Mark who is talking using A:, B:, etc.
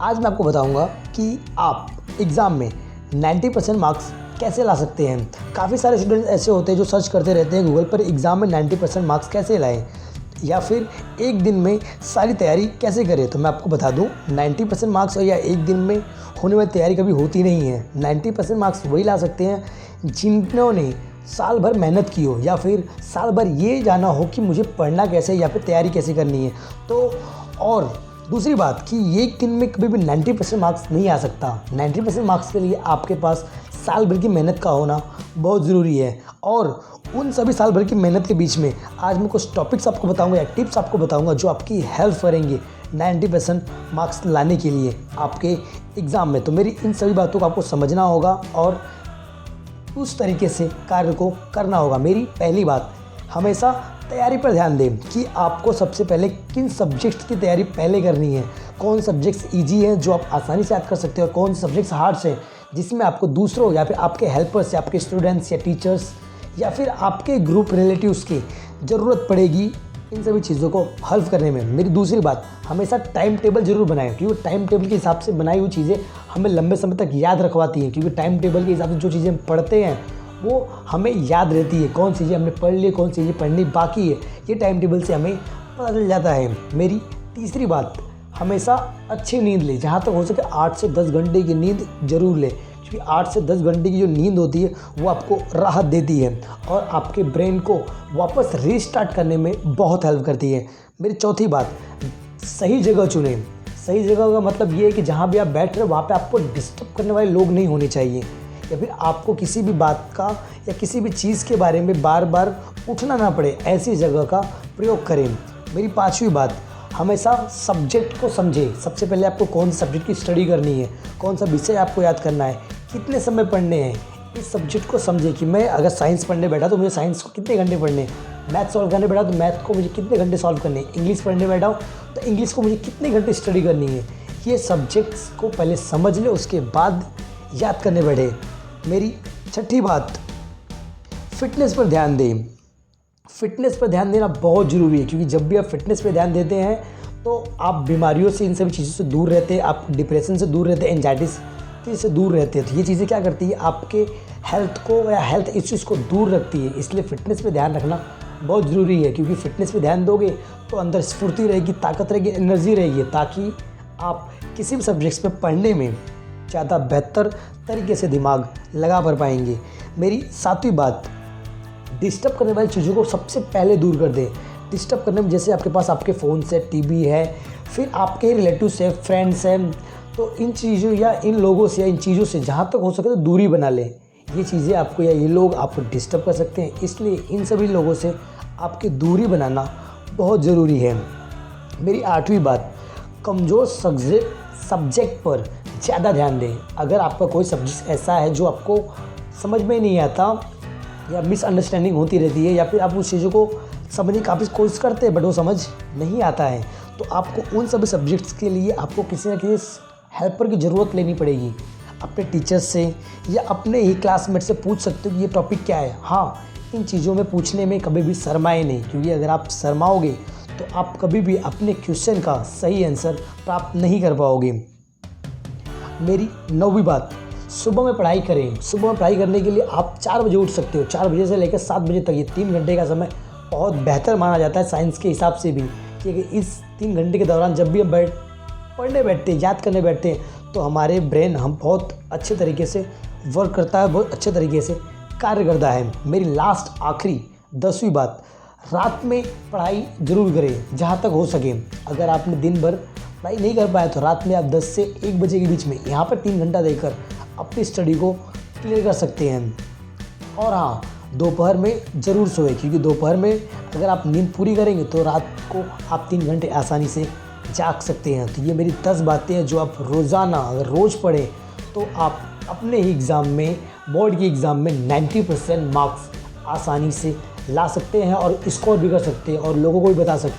A: आज मैं आपको बताऊंगा कि आप एग्ज़ाम में 90% मार्क्स कैसे ला सकते हैं। काफ़ी सारे स्टूडेंट्स ऐसे होते हैं जो सर्च करते रहते हैं गूगल पर एग्ज़ाम में 90% मार्क्स कैसे लाएं या फिर एक दिन में सारी तैयारी कैसे करें। तो मैं आपको बता दूं 90% मार्क्स या एक दिन में होने वाली तैयारी कभी होती नहीं है। 90% मार्क्स वही ला सकते हैं जिन्होंने साल भर मेहनत की हो या फिर साल भर ये जाना हो कि मुझे पढ़ना कैसे या फिर तैयारी कैसे करनी है। तो और दूसरी बात कि एक दिन में कभी भी 90% मार्क्स नहीं आ सकता। 90% मार्क्स के लिए आपके पास साल भर की मेहनत का होना बहुत ज़रूरी है। और उन सभी साल भर की मेहनत के बीच में आज मैं कुछ टॉपिक्स आपको बताऊंगा या टिप्स आपको बताऊंगा जो आपकी हेल्प करेंगे 90% मार्क्स लाने के लिए आपके एग्ज़ाम में। तो मेरी इन सभी बातों को आपको समझना होगा और उस तरीके से कार्य को करना होगा। मेरी पहली बात, हमेशा तैयारी पर ध्यान दें कि आपको सबसे पहले किन सब्जेक्ट्स की तैयारी पहले करनी है। कौन सब्जेक्ट्स इजी हैं जो आप आसानी से याद कर सकते हो और कौन से सब्जेक्ट्स हार्ड्स हैं जिसमें आपको दूसरों या फिर आपके हेल्पर्स या आपके स्टूडेंट्स या टीचर्स या फिर आपके ग्रुप रिलेटिव्स की ज़रूरत पड़ेगी इन सभी चीज़ों को हल करने में। मेरी दूसरी बात, हमेशा टाइम टेबल ज़रूर बनाएं क्योंकि टाइम टेबल के हिसाब से बनाई हुई चीज़ें हमें लंबे समय तक याद रखवाती हैं। क्योंकि टाइम टेबल के हिसाब से जो चीज़ें हम पढ़ते हैं वो हमें याद रहती है। कौन सी चीज़ें हमने पढ़ ली, कौन सी चीज़ें पढ़नी बाकी है, ये टाइम टेबल से हमें पता चल जाता है। मेरी तीसरी बात, हमेशा अच्छी नींद लें। जहाँ तक हो सके 8 से 10 घंटे की नींद ज़रूर लें क्योंकि 8 से 10 घंटे की जो नींद होती है वो आपको राहत देती है और आपके ब्रेन को वापस रीस्टार्ट करने में बहुत हेल्प करती है। मेरी चौथी बात, सही जगह चुनें। सही जगह का मतलब ये है कि जहाँ भी आप बैठ रहे हो वहाँ पे आपको डिस्टर्ब करने वाले लोग नहीं होने चाहिए या फिर आपको किसी भी बात का या किसी भी चीज़ के बारे में बार बार उठना ना पड़े, ऐसी जगह का प्रयोग करें। मेरी पांचवी बात, हमेशा सब्जेक्ट को समझें। सबसे पहले आपको कौन सा सब्जेक्ट की स्टडी करनी है, कौन सा विषय आपको याद करना है, कितने समय पढ़ने हैं, इस सब्जेक्ट को समझें कि मैं अगर साइंस पढ़ने बैठा तो मुझे साइंस को कितने घंटे पढ़ने हैं, मैथ सॉल्व करने बैठा तो मैथ को मुझे कितने घंटे सॉल्व करने हैं, इंग्लिश पढ़ने बैठा हूँ तो इंग्लिश को मुझे कितने घंटे स्टडी करनी है। ये सब्जेक्ट्स को पहले समझ ले, उसके बाद याद करने बैठे। मेरी छठी बात, फिटनेस पर ध्यान दें। फिटनेस पर ध्यान देना बहुत ज़रूरी है क्योंकि जब भी आप फिटनेस पर ध्यान देते हैं तो आप बीमारियों से, इन सभी चीज़ों से दूर रहते हैं, आप डिप्रेशन से दूर रहते हैं, एंजाइटी से दूर रहते हैं। तो ये चीज़ें क्या करती है, आपके हेल्थ को या हेल्थ इश्यूज़ को दूर रखती है। इसलिए फ़िटनेस पे ध्यान रखना बहुत ज़रूरी है क्योंकि फ़िटनेस पे ध्यान दोगे तो अंदर स्फूर्ति रहेगी, ताकत रहेगी, एनर्जी रहेगी ताकि आप किसी भी सब्जेक्ट्स पे पढ़ने में ज़्यादा बेहतर तरीके से दिमाग लगा कर पाएंगे। मेरी सातवीं बात, डिस्टर्ब करने वाली चीज़ों को सबसे पहले दूर कर दें। डिस्टर्ब करने में जैसे आपके पास आपके फ़ोन से, टीवी है, फिर आपके रिलेटिव्स है, फ्रेंड्स हैं, तो इन चीज़ों या इन लोगों से या इन चीज़ों से जहाँ तक हो सके तो दूरी बना लें। ये चीज़ें आपको या ये लोग आपको डिस्टर्ब कर सकते हैं, इसलिए इन सभी लोगों से आपकी दूरी बनाना बहुत ज़रूरी है। मेरी आठवीं बात, कमज़ोर सब्जेक्ट पर ज़्यादा ध्यान दें। अगर आपका कोई सब्जेक्ट ऐसा है जो आपको समझ में नहीं आता या मिसअंडरस्टैंडिंग होती रहती है या फिर आप उस चीज़ों को समझने की काफ़ी कोशिश करते हैं बट वो समझ नहीं आता है, तो आपको उन सभी सब्जेक्ट्स के लिए आपको किसी न किसी हेल्पर की ज़रूरत लेनी पड़ेगी। अपने टीचर्स से या अपने ही क्लासमेट से पूछ सकते हो कि ये टॉपिक क्या है। हाँ, इन चीज़ों में पूछने में कभी भी शर्माए नहीं क्योंकि अगर आप शर्माओगे तो आप कभी भी अपने क्वेश्चन का सही आंसर प्राप्त नहीं कर पाओगे। मेरी 9वीं बात, सुबह में पढ़ाई करें। सुबह में पढ़ाई करने के लिए आप 4 बजे उठ सकते हो। 4 बजे से लेकर 7 बजे तक ये 3 घंटे का समय बहुत बेहतर माना जाता है साइंस के हिसाब से भी, क्योंकि इस 3 घंटे के दौरान जब भी हम पढ़ने बैठते हैं, याद करने बैठते हैं तो हमारे ब्रेन हम बहुत अच्छे तरीके से वर्क करता है, बहुत अच्छे तरीके से कार्य करता है। मेरी लास्ट आखिरी 10वीं बात, रात में पढ़ाई ज़रूर करें जहाँ तक हो सके। अगर आपने दिन भर पढ़ाई नहीं कर पाया तो रात में आप 10 से 1 बजे के बीच में यहाँ पर 3 घंटा देकर अपनी स्टडी को क्लियर कर सकते हैं। और हाँ, दोपहर में ज़रूर सोएं क्योंकि दोपहर में अगर आप नींद पूरी करेंगे तो रात को आप 3 घंटे आसानी से जाग सकते हैं। तो ये मेरी 10 बातें हैं जो आप रोज़ाना अगर रोज़ पढ़ें तो आप अपने ही एग्ज़ाम में, बोर्ड के एग्ज़ाम में 90% मार्क्स आसानी से ला सकते हैं और स्कोर भी कर सकते हैं और लोगों को भी बता सकते हैं।